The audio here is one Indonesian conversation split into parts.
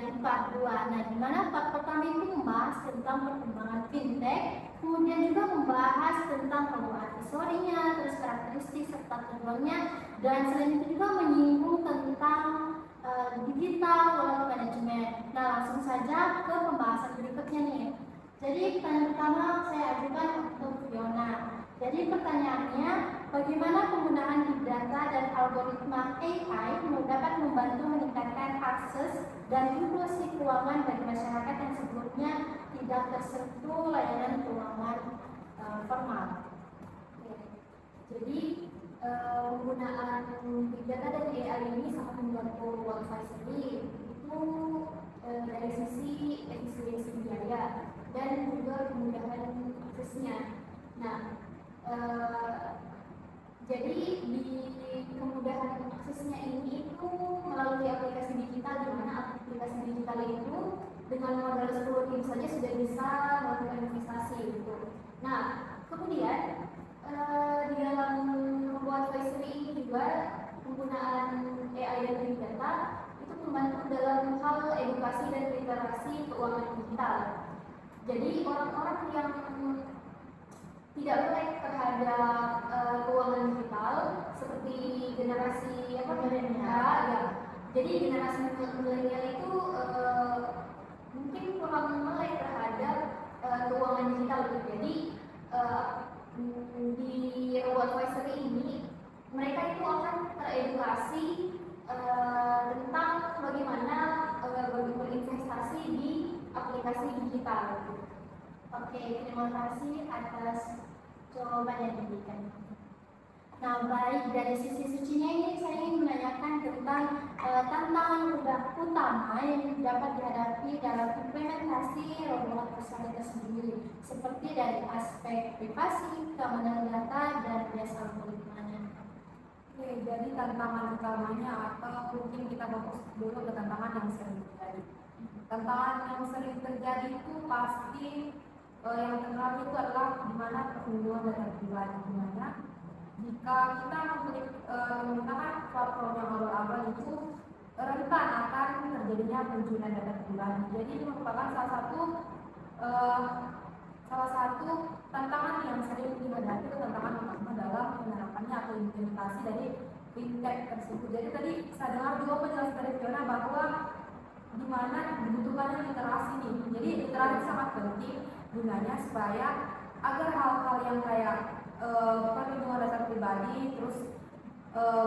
menjadi part 2. Nah, di mana part pertama itu membahas tentang perkembangan fintech, kemudian juga membahas tentang robo advisory-nya, terus karakteristik serta tujuannya, dan selain itu juga menyinggung tentang digital wealth management. Nah, langsung saja ke pembahasan berikutnya nih. Jadi pertanyaan pertama saya ajukan untuk Fiona. Jadi pertanyaannya, bagaimana penggunaan big data dan algoritma AI dapat membantu meningkatkan akses dan inklusi keuangan bagi masyarakat yang sebelumnya tidak tersentuh layanan keuangan formal. Jadi penggunaan big data dan AI ini sangat membantu wealth advisory itu dari sisi efisiensi biaya dan juga kemudahan aksesnya. Nah, jadi di kemudahan aksesnya ini itu melalui aplikasi digital, di mana aplikasi digital itu dengan modal 10.000 saja sudah bisa melakukan investasi gitu. Nah, kemudian di dalam membuat advisory ini juga penggunaan AI dan big data itu membantu dalam hal edukasi dan literasi keuangan digital. Jadi orang-orang yang tidak melek terhadap keuangan digital seperti generasi milenial ya. Jadi generasi milenial itu mungkin kurang melek terhadap keuangan digital gitu. Jadi di robo advisory ini mereka itu akan teredukasi tentang bagaimana berinvestasi di aplikasi digital. Oke, terima kasih atas jawaban yang diberikan. Nah, baik, dari sisi sucinya ini saya ingin menanyakan tentang tantangan utama yang dapat dihadapi dalam implementasi robo advisory tersendiri, seperti dari aspek privasi, keamanan data, dan biasa algoritmanya. Oke, jadi tantangan utamanya atau mungkin kita fokus dulu ke tantangan yang sering terjadi. Tantangan yang sering terjadi itu pasti yang terkenal itu adalah di mana perlindungan data pribadi, di mana jika kita menggunakan platform yang abal-abal itu rentan akan terjadinya pencurian data pribadi. Jadi ini merupakan salah satu tantangan yang sering dihadapi, tantangan utama dalam penerapannya atau implementasi dari fintech tersebut. Jadi tadi saya dengar juga penjelasan dari Fiona bahwa di mana dibutuhkannya literasi nih. Jadi literasi sangat penting gunanya supaya agar hal-hal yang kayak perlindungan data pribadi, terus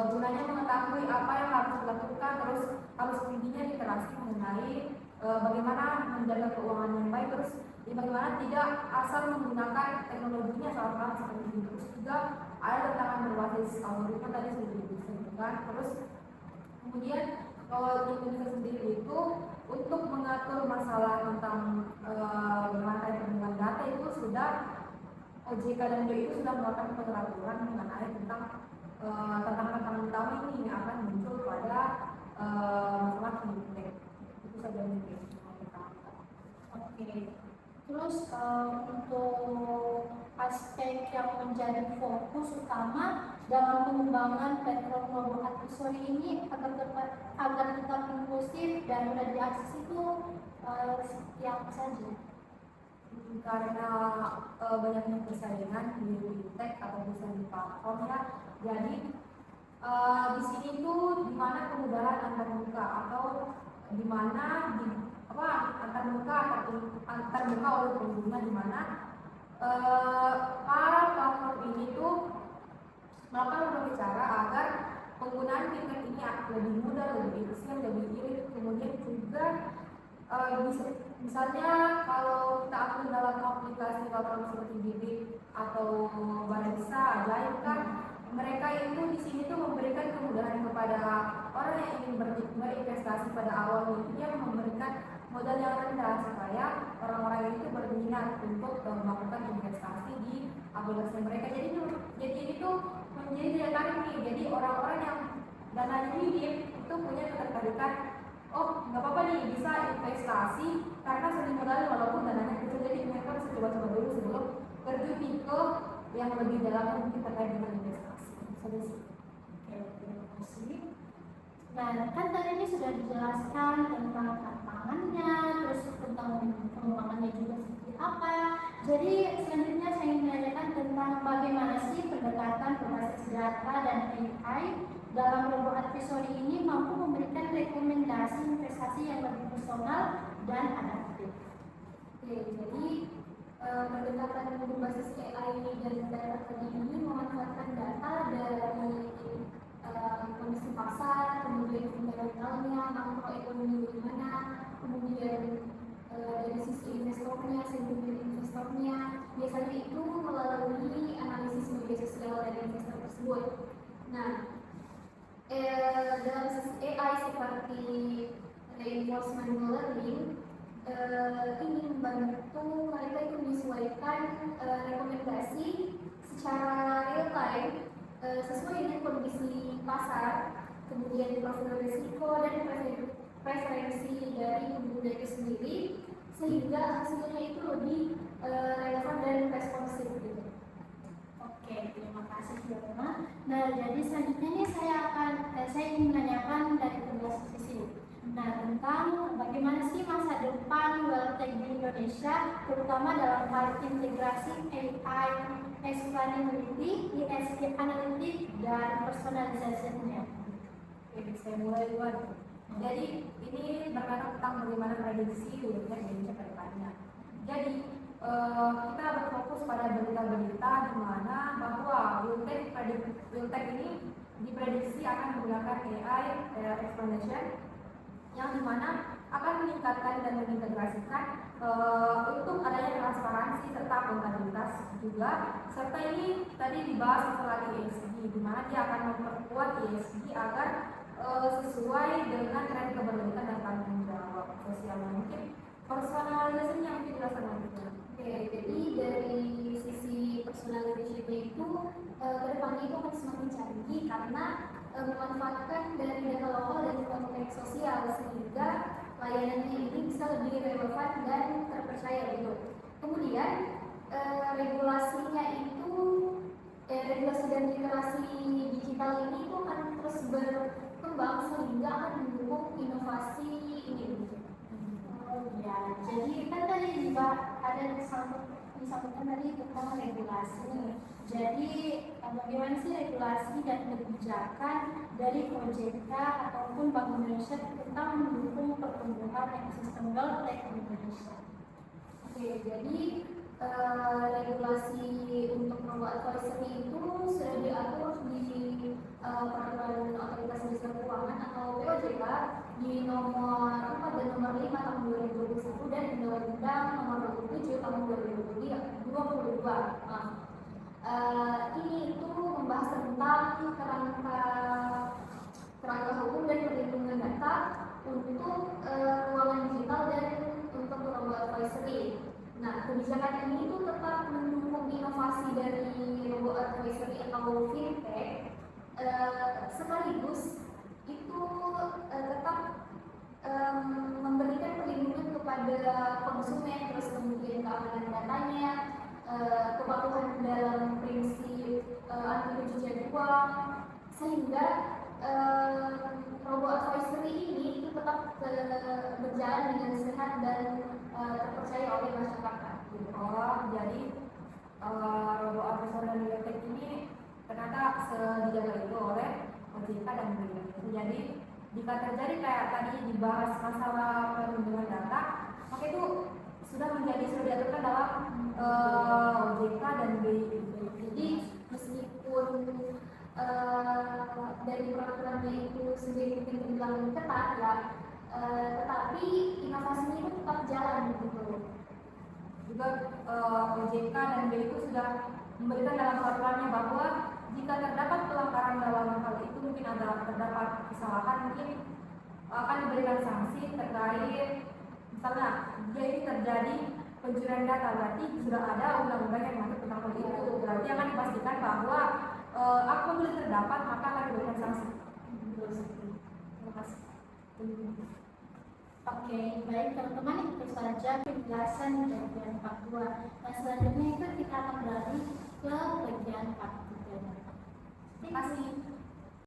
gunanya mengetahui apa yang harus dilakukan, terus harus intinya literasi mengenai bagaimana menjaga keuangan yang baik, terus bagaimana tidak asal menggunakan teknologinya salah seperti itu. Terus juga ada tantangan berbasis algoritma tadi sudah disebutkan. Terus kemudian kalau di Indonesia sendiri itu untuk mengatur masalah tentang bagaimana perlindungan data itu sudah OJK dan BI itu sudah melakukan peraturan mengenai tentang tantangan-tantangan utama ini yang akan muncul pada masalah fintech. Itu saja mungkin. Oke. Terus untuk aspek yang menjadi fokus utama dalam pengembangan platform robo advisory ini agar tetap inklusif dan mudah diakses itu seperti apa saja? Karena banyaknya persaingan di fintech atau bisa di platform ya, jadi di sini tuh di mana kemudahan antar muka atau di mana antar muka oleh pengguna, di mana para platform ini tuh melakukan berbagai cara agar penggunaan fintech ini lebih mudah, lebih efisien, lebih irit. Kemudian juga misalnya kalau kita aktif dalam aplikasi platform seperti Bibit atau Badanisa, Ajaib kan mereka itu di sini tuh memberikan kemudahan kepada orang yang ingin berinvestasi pada awal itu, dia memberikan modal yang rendah supaya orang-orang itu berminat untuk melakukan investasi di aplikasi mereka. Jadi ini tuh menjadi daya tarik nih. Jadi orang-orang yang dananya minim itu punya ketertarikan, oh nggak apa-apa nih bisa investasi karena sering modalnya walaupun dananya kecil. Jadi mereka bisa coba-coba dulu sebelum terjun ke yang lebih dalam mungkin terkait dengan investasi. Oke, terima kasih. Nah, kan tadi ini sudah dijelaskan tentang tantangan apa. Jadi selanjutnya saya ingin menanyakan tentang bagaimana sih pendekatan berbasis data dan AI dalam robot advisory ini mampu memberikan rekomendasi investasi yang lebih personal dan adaptif. Oke, jadi pendekatan berbasis AI dan data tadi ini memanfaatkan data dari kondisi pasar, kemudian fundamentalnya, makroekonomi bagaimana, kemudian dari sisi investornya, sentimen investornya, biasanya itu melalui analisis media sosial dari investor tersebut. Nah, dalam sisi AI seperti reinforcement learning ini membantu mereka itu menyesuaikan rekomendasi secara real time sesuai dengan kondisi pasar, kemudian profil risiko dan preferensi dari pengguna itu sendiri, sehingga hasilnya itu lebih relevan dan responsif gitu. Oke, terima kasih Fiona. Nah, jadi selanjutnya nih saya ingin menanyakan dari kedua sisi. Nah, tentang bagaimana sih masa depan WealthTech di Indonesia, terutama dalam hal integrasi AI, explainability, ESG analytic, dan personalisasinya. Oke, saya mulai duluan. Jadi ini berkaitan tentang bagaimana prediksi WealthTech Indonesia ke depannya. Jadi kita berfokus pada berita-berita di mana bahwa WealthTech ini diprediksi akan menggunakan AI explanation yang dimana akan meningkatkan dan mengintegrasikan untuk adanya transparansi serta akuntabilitas juga, serta ini tadi dibahas masalah ESG di mana dia akan memperkuat ESG agar sesuai dengan tren keberlanjutan dan tanggung jawab sosial. Mungkin personalisasinya yang mungkin dilaksanakan. Oke, jadi dari sisi personalisasi itu kedepannya itu akan semakin canggih karena memanfaatkan dari data lokal dan juga konteks sosial sehingga layanannya ini bisa lebih relevan dan terpercaya gitu. Kemudian regulasinya itu regulasi dan literasi digital ini itu akan terus berkembang sehingga akan mendukung inovasi ini. Ya, jadi kan tadi juga ada disebutkan tadi tentang regulasi. Jadi bagaimana sih regulasi dan kebijakan dari OJK ataupun Bank Indonesia tentang mendukung pertumbuhan ekosistem WealthTech di Indonesia? Oke, jadi regulasi untuk robo advisory itu sudah diatur di peraturan otoritas jasa keuangan atau POJK di nomor 4 dan nomor 5 tahun 2021 dan undang-undang nomor 27 tahun 2022. Ini itu membahas tentang kerangka hukum dan perlindungan data untuk keuangan digital dan untuk robo advisory. Nah, kebijakan ini itu tetap mendukung inovasi dari robo advisory atau fintech, sekaligus itu tetap memberikan perlindungan kepada konsumen, terus kemudian keamanan datanya, kepatuhan dalam prinsip anti pencucian uang, sehingga robo advisory ini itu tetap berjalan dengan sehat dan terpercaya oleh masyarakat. Oh, jadi robo advisory dan WealthTech ini ternyata dijaga itu oleh OJK dan BI. Jadi jika terjadi kayak tadi dibahas masalah perlindungan data, maka itu sudah diaturkan dalam OJK dan BI. Jadi meskipun dari peraturannya itu sendiri mungkin terbilang ketat ya, tetapi inovasinya itu tetap jalan gitu. Juga OJK dan BI itu sudah memberikan dalam peraturannya bahwa jika terdapat pelanggaran dalam hal itu, mungkin ada terdapat kesalahan, mungkin akan diberikan sanksi terkait misalnya dia ini terjadi pencurian data, berarti sudah ada undang-undang yang mengatur tentang hal itu, berarti akan dipastikan bahwa apabila terdapat maka akan diberikan sanksi. Terima kasih. Oke, baik teman-teman, itu saja penjelasan di bagian 42. Nah, selanjutnya itu kita akan beralih ke bagian 43.